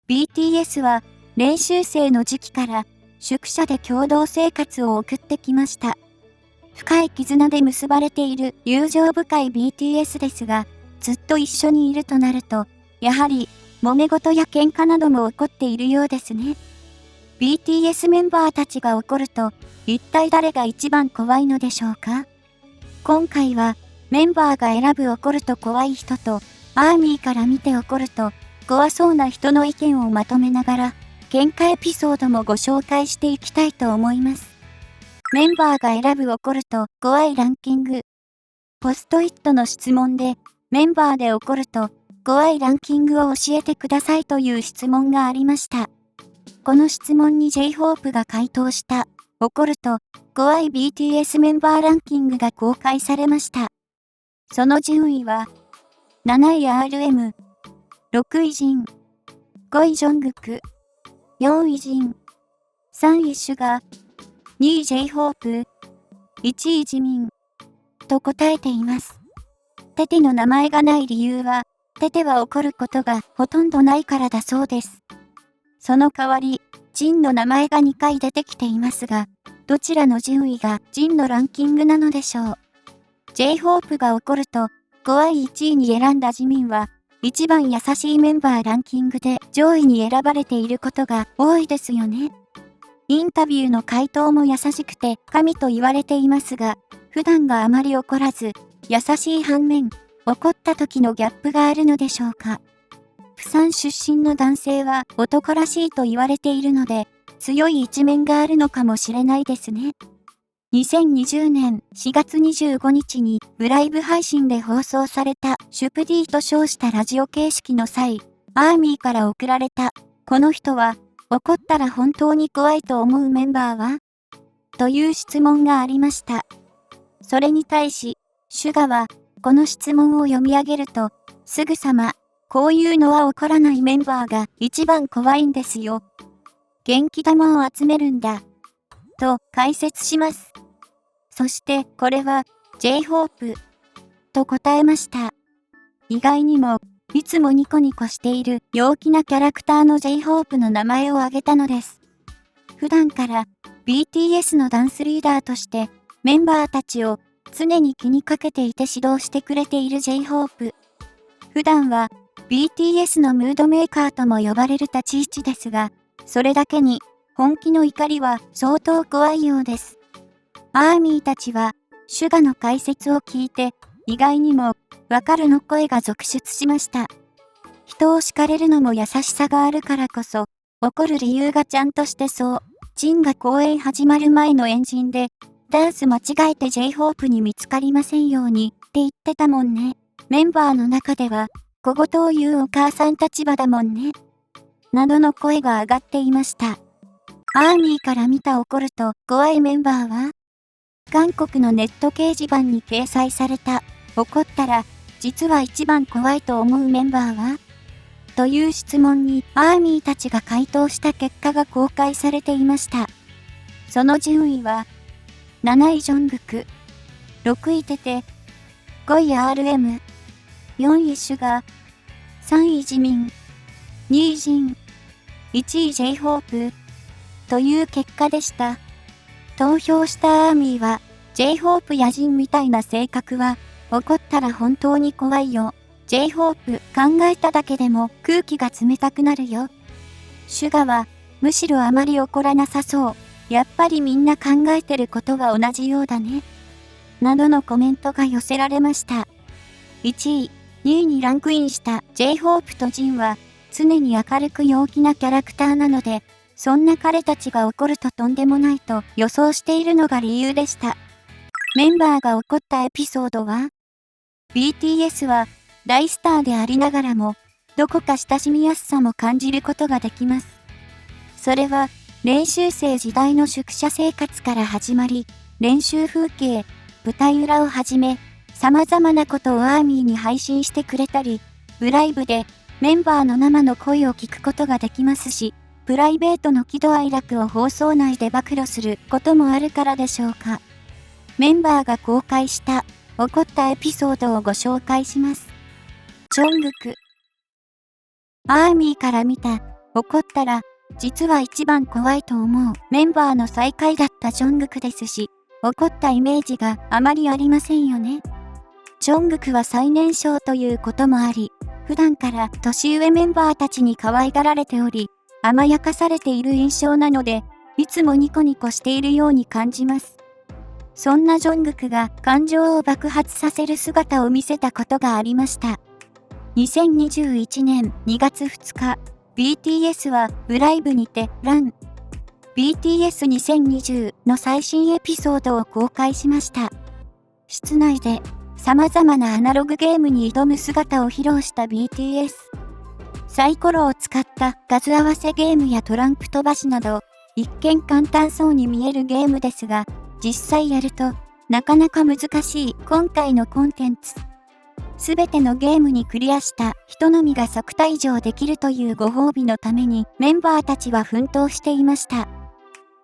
BTS は練習生の時期から宿舎で共同生活を送ってきました。深い絆で結ばれている友情深い BTS ですが、ずっと一緒にいるとなると、やはり揉め事や喧嘩なども起こっているようですね。BTS メンバーたちが怒ると、一体誰が一番怖いのでしょうか？今回はメンバーが選ぶ怒ると怖い人と、アーミーから見て怒ると怖そうな人の意見をまとめながら、喧嘩エピソードもご紹介していきたいと思います。メンバーが選ぶ怒ると怖いランキング。ポストイットの質問で、メンバーで怒ると怖いランキングを教えてくださいという質問がありました。この質問に J-Hope が回答した怒ると怖い BTS メンバーランキングが公開されました。その順位は、7位 RM、6位ジン、5位ジョングク、4位ジン、3位シュガー、2位 J-Hope、1位ジミン、と答えています。テテの名前がない理由は、テテは怒ることがほとんどないからだそうです。その代わり、ジンの名前が2回出てきていますが、どちらの順位がジンのランキングなのでしょう。J-Hope が怒ると、怖い1位に選んだジミンは、一番優しいメンバーランキングで上位に選ばれていることが多いですよね。インタビューの回答も優しくて神と言われていますが、普段があまり怒らず、優しい反面、怒った時のギャップがあるのでしょうか。釜山出身の男性は男らしいと言われているので、強い一面があるのかもしれないですね。2020年4月25日にブライブ配信で放送されたシュプディと称したラジオ形式の際、アーミーから送られた、この人は怒ったら本当に怖いと思うメンバーはという質問がありました。それに対し、シュガはこの質問を読み上げると、すぐさま、こういうのは起こらないメンバーが一番怖いんですよ。元気玉を集めるんだ。と解説します。そしてこれは J-Hope と答えました。意外にもいつもニコニコしている陽気なキャラクターの J-Hope の名前を挙げたのです。普段から BTS のダンスリーダーとしてメンバーたちを常に気にかけていて指導してくれている J-Hope。普段は BTS のムードメーカーとも呼ばれる立ち位置ですが、それだけに本気の怒りは相当怖いようです。アーミーたちは、シュガの解説を聞いて、意外にも、わかるの声が続出しました。人を叱れるのも優しさがあるからこそ、怒る理由がちゃんとしてそう。ジンが公演始まる前のエンジンで、ダンス間違えて J-Hope に見つかりませんようにって言ってたもんね。メンバーの中では、小言を言うお母さん立場だもんね。などの声が上がっていました。アーミーから見た怒ると怖いメンバーは韓国のネット掲示板に掲載された、怒ったら、実は一番怖いと思うメンバーはという質問にアーミーたちが回答した結果が公開されていました。その順位は、7位ジョングク、6位テテ、5位 RM、4位シュガー、3位ジミン、2位ジン、1位 J-Hope という結果でした。投票したアーミーは、J-Hope やジンみたいな性格は、怒ったら本当に怖いよ。J-Hope 考えただけでも空気が冷たくなるよ。シュガは、むしろあまり怒らなさそう。やっぱりみんな考えてることは同じようだね。などのコメントが寄せられました。1位、2位にランクインした J-Hope とジンは、常に明るく陽気なキャラクターなので、そんな彼たちが怒るととんでもないと予想しているのが理由でした。メンバーが怒ったエピソードは BTS は大スターでありながらもどこか親しみやすさも感じることができます。それは練習生時代の宿舎生活から始まり、練習風景、舞台裏をはじめ様々なことをアーミーに配信してくれたり、ブライブでメンバーの生の声を聞くことができますし、プライベートの喜怒哀楽を放送内で暴露することもあるからでしょうか。メンバーが公開した怒ったエピソードをご紹介します。ジョングク。アーミーから見た怒ったら、実は一番怖いと思うメンバーの最下位だったジョングクですし、怒ったイメージがあまりありませんよね。ジョングクは最年少ということもあり、普段から年上メンバーたちに可愛がられており、甘やかされている印象なので、いつもニコニコしているように感じます。そんなジョングクが感情を爆発させる姿を見せたことがありました。2021年2月2日、BTS はブライブにてラン BTS2020 の最新エピソードを公開しました。室内で様々なアナログゲームに挑む姿を披露した BTS。サイコロを使った数合わせゲームやトランプ飛ばしなど、一見簡単そうに見えるゲームですが、実際やるとなかなか難しい今回のコンテンツ。すべてのゲームにクリアした人のみが即退場できるというご褒美のためにメンバーたちは奮闘していました。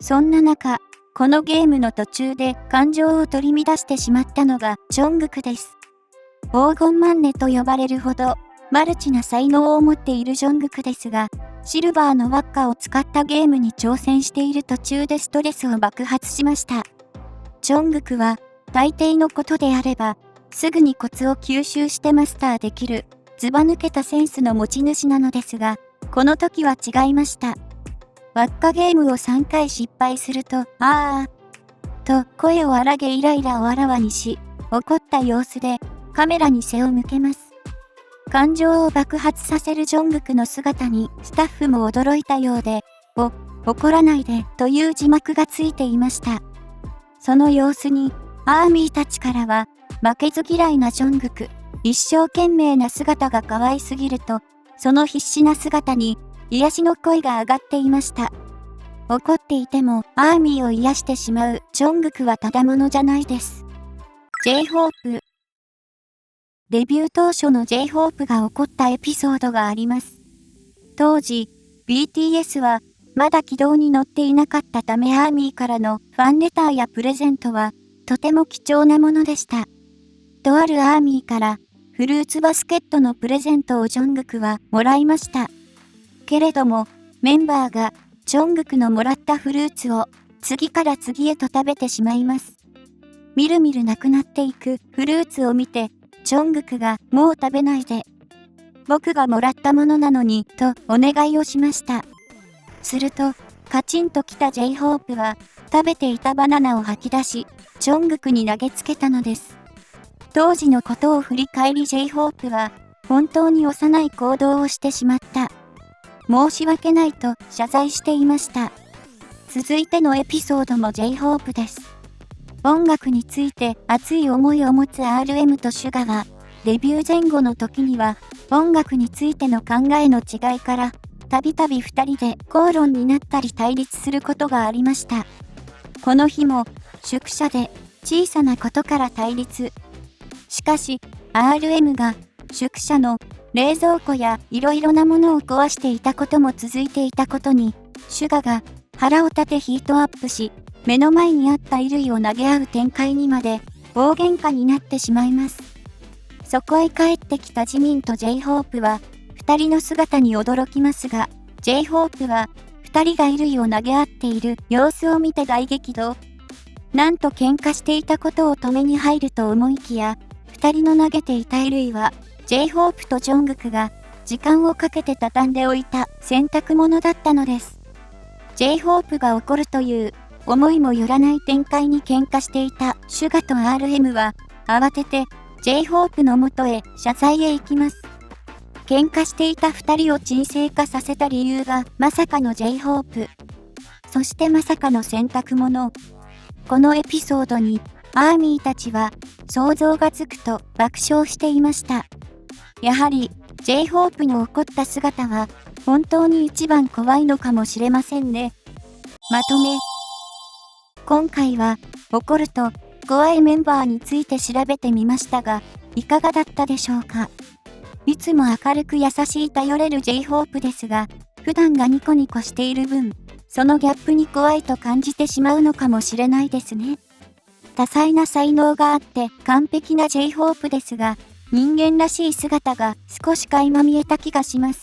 そんな中、このゲームの途中で感情を取り乱してしまったのがジョングクです。黄金マンネと呼ばれるほどマルチな才能を持っているジョングクですが、シルバーの輪っかを使ったゲームに挑戦している途中でストレスを爆発しました。ジョングクは大抵のことであれば、すぐにコツを吸収してマスターできる、ずば抜けたセンスの持ち主なのですが、この時は違いました。輪っかゲームを3回失敗すると、と声を荒げイライラをあらわにし、怒った様子でカメラに背を向けます。感情を爆発させるジョングクの姿にスタッフも驚いたようで、怒らないでという字幕がついていました。その様子にアーミーたちからは、負けず嫌いなジョングク、一生懸命な姿が可愛すぎると、その必死な姿に癒しの声が上がっていました。怒っていてもアーミーを癒してしまうジョングクはただものじゃないです。J-HOPE。デビュー当初の J-HOPE が起こったエピソードがあります。当時、BTS はまだ軌道に乗っていなかったためアーミーからのファンレターやプレゼントはとても貴重なものでした。とあるアーミーからフルーツバスケットのプレゼントをジョングクはもらいました。けれどもメンバーがジョングクのもらったフルーツを次から次へと食べてしまいます。みるみるなくなっていくフルーツを見てジョングクがもう食べないで。僕がもらったものなのにとお願いをしました。するとカチンときた J-HOPE は食べていたバナナを吐き出しジョングクに投げつけたのです。当時のことを振り返り J-HOPE は本当に幼い行動をしてしまった。申し訳ないと謝罪していました。続いてのエピソードも J-HOPE です。音楽について熱い思いを持つ RM とシュガはデビュー前後の時には音楽についての考えの違いからたびたび2人で口論になったり対立することがありました。この日も宿舎で小さなことから対立。しかし RM が宿舎の冷蔵庫やいろいろなものを壊していたことも続いていたことにシュガが腹を立てヒートアップし目の前にあった衣類を投げ合う展開にまで大喧嘩になってしまいます。そこへ帰ってきたジミンと J-HOPE は2人の姿に驚きますが J-HOPE は2人が衣類を投げ合っている様子を見て大激怒。なんと喧嘩していたことを止めに入ると思いきや2人の投げていた衣類は J-HOPE とジョングクが時間をかけて畳んでおいた洗濯物だったのです。J-HOPE が怒るという思いもよらない展開に喧嘩していたシュガと RM は慌てて J-HOPE の元へ謝罪へ行きます。喧嘩していた2人を沈静化させた理由がまさかの J-HOPE。そしてまさかの洗濯物。このエピソードにアーミーたちは想像がつくと爆笑していました。やはり J-HOPE の怒った姿は本当に一番怖いのかもしれませんね。まとめ。今回は怒ると怖いメンバーについて調べてみましたが、いかがだったでしょうか。いつも明るく優しい頼れる J-HOPE ですが、普段がニコニコしている分、そのギャップに怖いと感じてしまうのかもしれないですね。多彩な才能があって完璧な J-HOPE ですが、人間らしい姿が少し垣間見えた気がします。